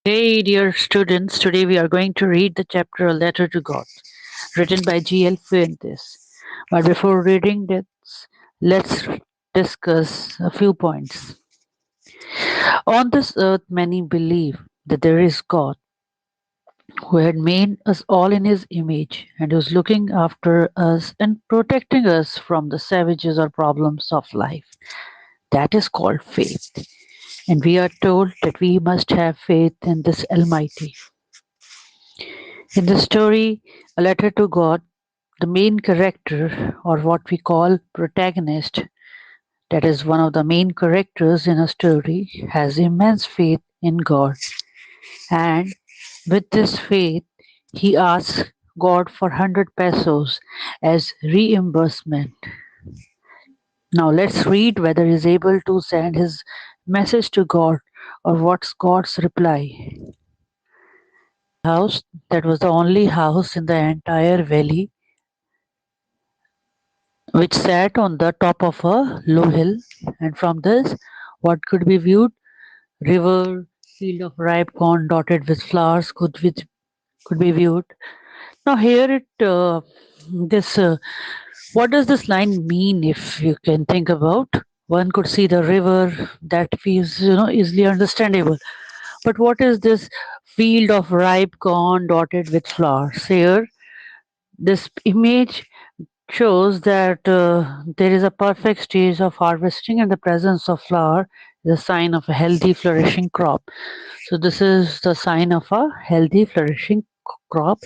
Hey, dear students, today we are going to read the chapter A Letter to God, written by G.L. Fuentes. But before reading this, let's discuss a few points. On this earth, many believe that there is God who had made us all in his image and who is looking after us and protecting us from the savages or problems of life. That is called faith. And we are told that we must have faith in this Almighty. In the story A Letter to God, the main character, or what we call protagonist, that is one of the main characters in a story, has immense faith in God. And with this faith, he asks God for 100 pesos as reimbursement. Now let's read whether he is able to send his message to God or what's God's reply. House that was the only house in the entire valley which sat on the top of a low hill, and from this, what could be viewed? River, field of ripe corn dotted with flowers could be viewed. Now here this what does this line mean? If you can think about, one could see the river that feels easily understandable. But what is this field of ripe corn dotted with flowers? Here, this image shows that there is a perfect stage of harvesting, and the presence of flower is a sign of a healthy, flourishing crop. So, this is the sign of a healthy, flourishing crop,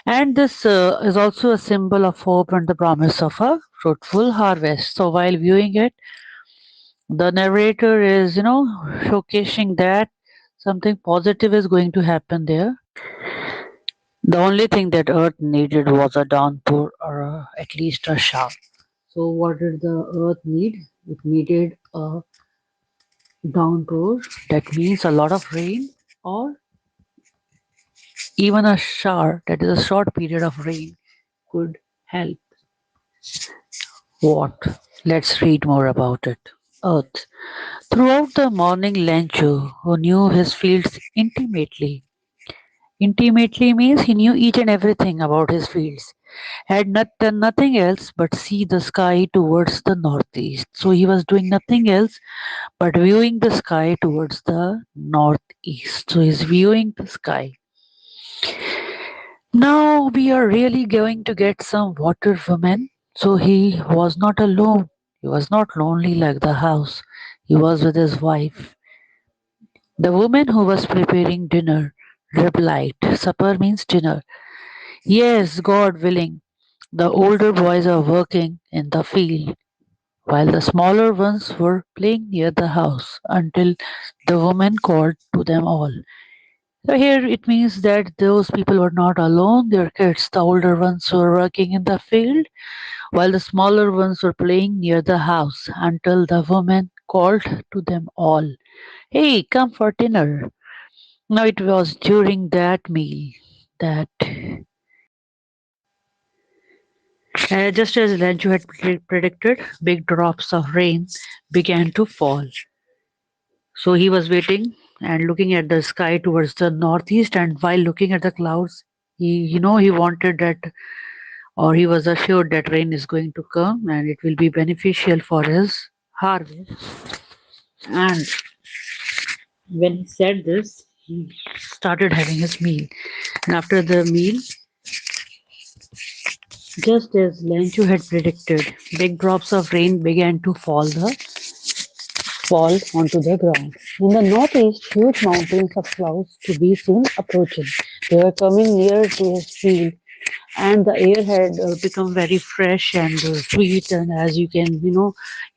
and this is also a symbol of hope and the promise of a fruitful harvest. So, while viewing it, the narrator is, showcasing that something positive is going to happen there. The only thing that Earth needed was a downpour or at least a shower. So, what did the earth need? It needed a downpour, that means a lot of rain, or even a shower, that is a short period of rain, could help. What? Let's read more about it. Earth. Throughout the morning, Lencho, who knew his fields intimately means he knew each and everything about his fields, had not done nothing else but see the sky towards the northeast. So he was doing nothing else but viewing the sky towards the northeast. So he's viewing the sky. Now we are really going to get some water, woman. So he was not alone. He was not lonely like the house. He was with his wife. The woman who was preparing dinner replied, supper means dinner. Yes, God willing. The older boys are working in the field, while the smaller ones were playing near the house until the woman called to them all. So here it means that those people were not alone. Their kids, the older ones, were working in the field, while the smaller ones were playing near the house until the woman called to them all, "Hey, come for dinner." Now it was during that meal that, just as Lancho had predicted, big drops of rain began to fall. So he was waiting and looking at the sky towards the northeast, and while looking at the clouds, he wanted that, or he was assured that rain is going to come and it will be beneficial for his harvest. And when he said this, he started having his meal. And after the meal, just as Lanchu had predicted, big drops of rain began to fall onto the ground. In the northeast, huge mountains of clouds could be seen approaching. They were coming near to his field, and the air had become very fresh and sweet. And as you can,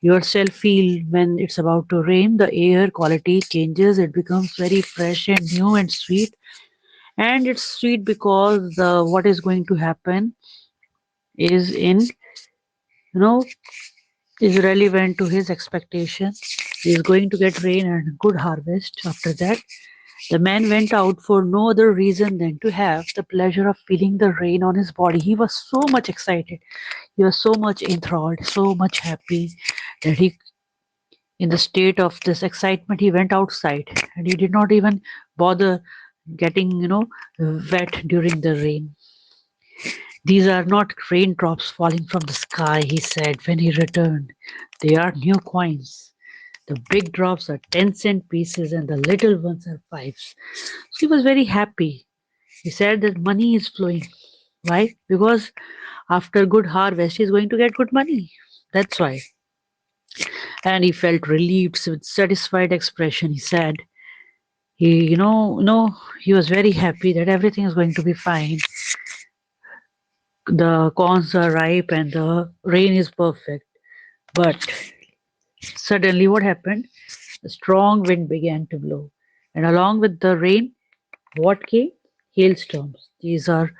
yourself feel when it's about to rain, the air quality changes. It becomes very fresh and new and sweet. And it's sweet because what is going to happen is you know, is relevant to his expectation. He is going to get rain and good harvest. After that, the man went out for no other reason than to have the pleasure of feeling the rain on his body. He was so much excited. He was so much enthralled, so much happy that in the state of this excitement, he went outside and he did not even bother getting, wet during the rain. These are not raindrops falling from the sky, he said when he returned. They are new coins. The big drops are 10-cent pieces and the little ones are fives. So he was very happy. He said that money is flowing. Why? Because after good harvest, he's going to get good money. That's why. And he felt relieved with satisfied expression. He said, he was very happy that everything is going to be fine. The corns are ripe and the rain is perfect. But suddenly, what happened? A strong wind began to blow, and along with the rain, what came? Hailstorms. These are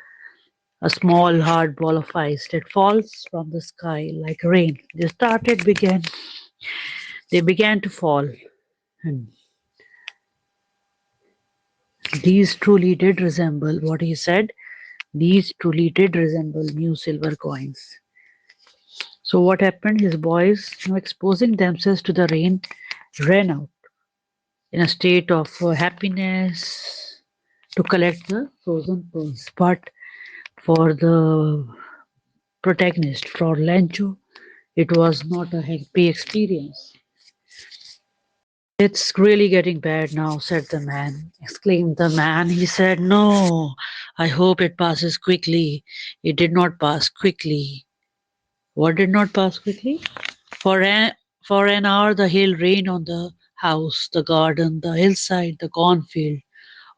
a small hard ball of ice that falls from the sky like rain. They began to fall, and these truly did resemble what he said. These truly did resemble new silver coins. So what happened? His boys, exposing themselves to the rain, ran out in a state of happiness to collect the frozen pearls. But for the protagonist, for Lencho, it was not a happy experience. It's really getting bad now, said the man. Exclaimed the man. He said, no, I hope it passes quickly. It did not pass quickly. What did not pass quickly? For an hour the hail rained on the house, the garden, the hillside, the cornfield,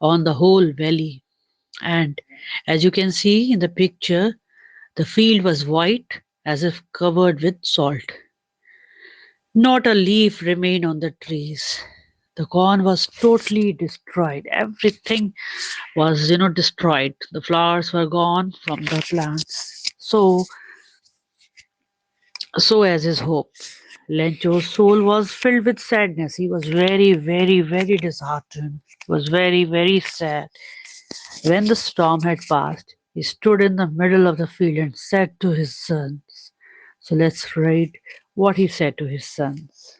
on the whole valley. And as you can see in the picture, the field was white as if covered with salt. Not a leaf remained on the trees. The corn was totally destroyed. Everything was, destroyed. The flowers were gone from the plants. So as his hope. Lencho's soul was filled with sadness. He was very, very, very disheartened. He was very, very sad. When the storm had passed, he stood in the middle of the field and said to his sons. So let's read what he said to his sons.